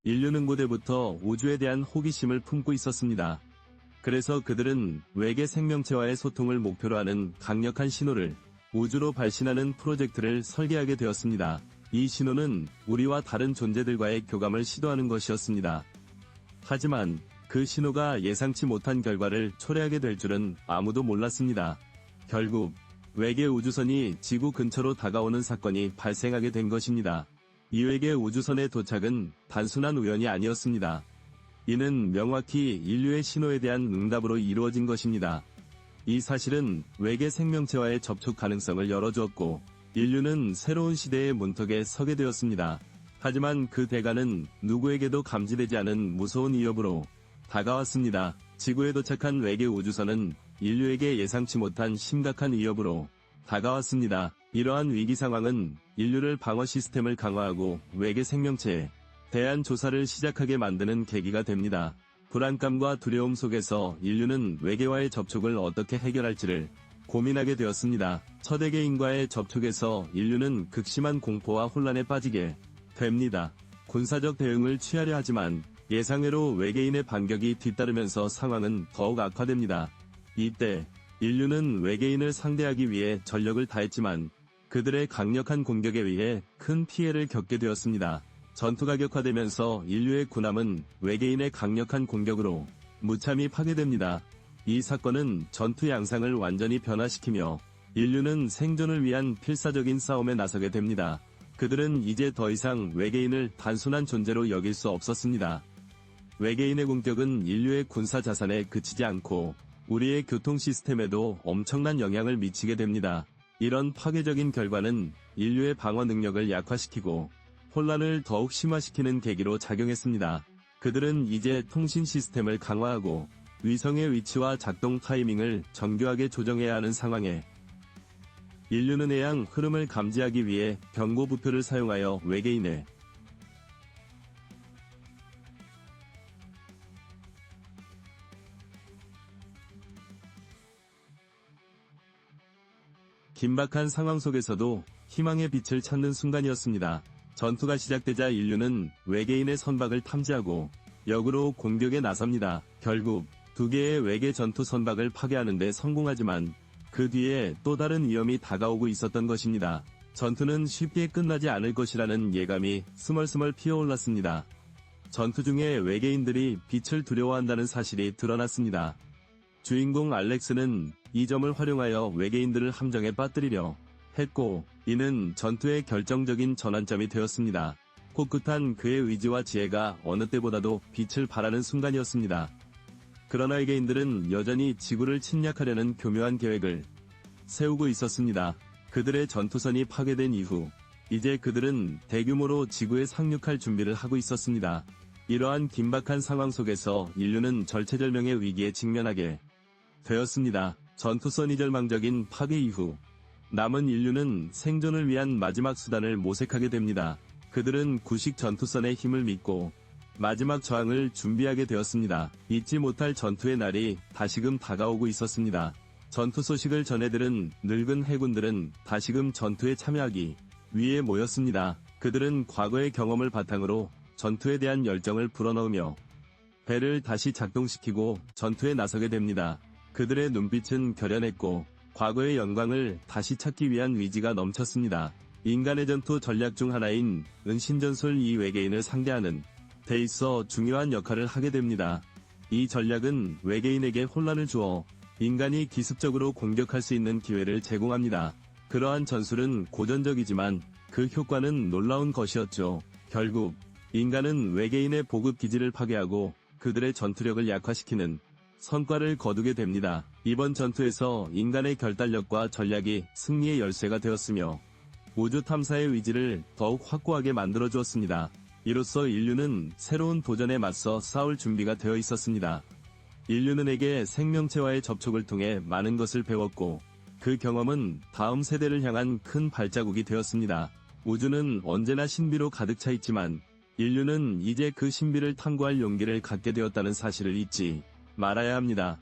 인류는 고대부터 우주에 대한 호기심을 품고 있었습니다. 그래서 그들은 외계 생명체와의 소통을 목표로 하는 강력한 신호를 우주로 발신하는 프로젝트를 설계하게 되었습니다. 이 신호는 우리와 다른 존재들과의 교감을 시도하는 것이었습니다. 하지만 그 신호가 예상치 못한 결과를 초래하게 될 줄은 아무도 몰랐습니다. 결국 외계 우주선이 지구 근처로 다가오는 사건이 발생하게 된 것입니다. 이 외계 우주선의 도착은 단순한 우연이 아니었습니다. 이는 명확히 인류의 신호에 대한 응답으로 이루어진 것입니다. 이 사실은 외계 생명체와의 접촉 가능성을 열어주었고, 인류는 새로운 시대의 문턱에 서게 되었습니다. 하지만 그 대가는 누구에게도 감지되지 않은 무서운 위협으로 다가왔습니다. 지구에 도착한 외계 우주선은 인류에게 예상치 못한 심각한 위협으로 다가왔습니다. 이러한 위기 상황은 인류를 방어 시스템을 강화하고 외계 생명체에 대한 조사를 시작하게 만드는 계기가 됩니다. 불안감과 두려움 속에서 인류는 외계와의 접촉을 어떻게 해결할지를 고민하게 되었습니다. 초대개인과의 접촉에서 인류는 극심한 공포와 혼란에 빠지게 됩니다. 군사적 대응을 취하려 하지만 예상외로 외계인의 반격이 뒤따르면서 상황은 더욱 악화됩니다. 이때 인류는 외계인을 상대하기 위해 전력을 다했지만 그들의 강력한 공격에 의해 큰 피해를 겪게 되었습니다. 전투가 격화되면서 인류의 군함은 외계인의 강력한 공격으로 무참히 파괴됩니다. 이 사건은 전투 양상을 완전히 변화시키며 인류는 생존을 위한 필사적인 싸움에 나서게 됩니다. 그들은 이제 더 이상 외계인을 단순한 존재로 여길 수 없었습니다. 외계인의 공격은 인류의 군사 자산에 그치지 않고 우리의 교통 시스템에도 엄청난 영향을 미치게 됩니다. 이런 파괴적인 결과는 인류의 방어 능력을 약화시키고 혼란을 더욱 심화시키는 계기로 작용했습니다. 그들은 이제 통신 시스템을 강화하고 위성의 위치와 작동 타이밍을 정교하게 조정해야 하는 상황에 인류는 해양 흐름을 감지하기 위해 경고부표를 사용하여 외계인의 긴박한 상황 속에서도 희망의 빛을 찾는 순간이었습니다. 전투가 시작되자 인류는 외계인의 선박을 탐지하고 역으로 공격에 나섭니다. 결국 두 개의 외계 전투 선박을 파괴하는 데 성공하지만 그 뒤에 또 다른 위험이 다가오고 있었던 것입니다. 전투는 쉽게 끝나지 않을 것이라는 예감이 스멀스멀 피어올랐습니다. 전투 중에 외계인들이 빛을 두려워한다는 사실이 드러났습니다. 주인공 알렉스는 이 점을 활용하여 외계인들을 함정에 빠뜨리려 했고, 이는 전투의 결정적인 전환점이 되었습니다. 꼿꼿한 그의 의지와 지혜가 어느 때보다도 빛을 발하는 순간이었습니다. 그러나 외계인들은 여전히 지구를 침략하려는 교묘한 계획을 세우고 있었습니다. 그들의 전투선이 파괴된 이후 이제 그들은 대규모로 지구에 상륙할 준비를 하고 있었습니다. 이러한 긴박한 상황 속에서 인류는 절체절명의 위기에 직면하게 되었습니다. 전투선이 절망적인 파괴 이후 남은 인류는 생존을 위한 마지막 수단을 모색하게 됩니다. 그들은 구식 전투선의 힘을 믿고 마지막 저항을 준비하게 되었습니다. 잊지 못할 전투의 날이 다시금 다가오고 있었습니다. 전투 소식을 전해들은 늙은 해군들은 다시금 전투에 참여하기 위해 모였습니다. 그들은 과거의 경험을 바탕으로 전투에 대한 열정을 불어넣으며 배를 다시 작동시키고 전투에 나서게 됩니다. 그들의 눈빛은 결연했고 과거의 영광을 다시 찾기 위한 의지가 넘쳤습니다. 인간의 전투 전략 중 하나인 은신전술 이 외계인을 상대하는 데 있어 중요한 역할을 하게 됩니다. 이 전략은 외계인에게 혼란을 주어 인간이 기습적으로 공격할 수 있는 기회를 제공합니다. 그러한 전술은 고전적이지만 그 효과는 놀라운 것이었죠. 결국 인간은 외계인의 보급 기지를 파괴하고 그들의 전투력을 약화시키는 성과를 거두게 됩니다. 이번 전투에서 인간의 결단력과 전략이 승리의 열쇠가 되었으며 우주 탐사의 의지를 더욱 확고하게 만들어 주었습니다. 이로써 인류는 새로운 도전에 맞서 싸울 준비가 되어 있었습니다. 인류는 에게 생명체와의 접촉을 통해 많은 것을 배웠고 그 경험은 다음 세대를 향한 큰 발자국이 되었습니다. 우주는 언제나 신비로 가득 차 있지만 인류는 이제 그 신비를 탐구할 용기를 갖게 되었다는 사실을 잊지 말아야 합니다.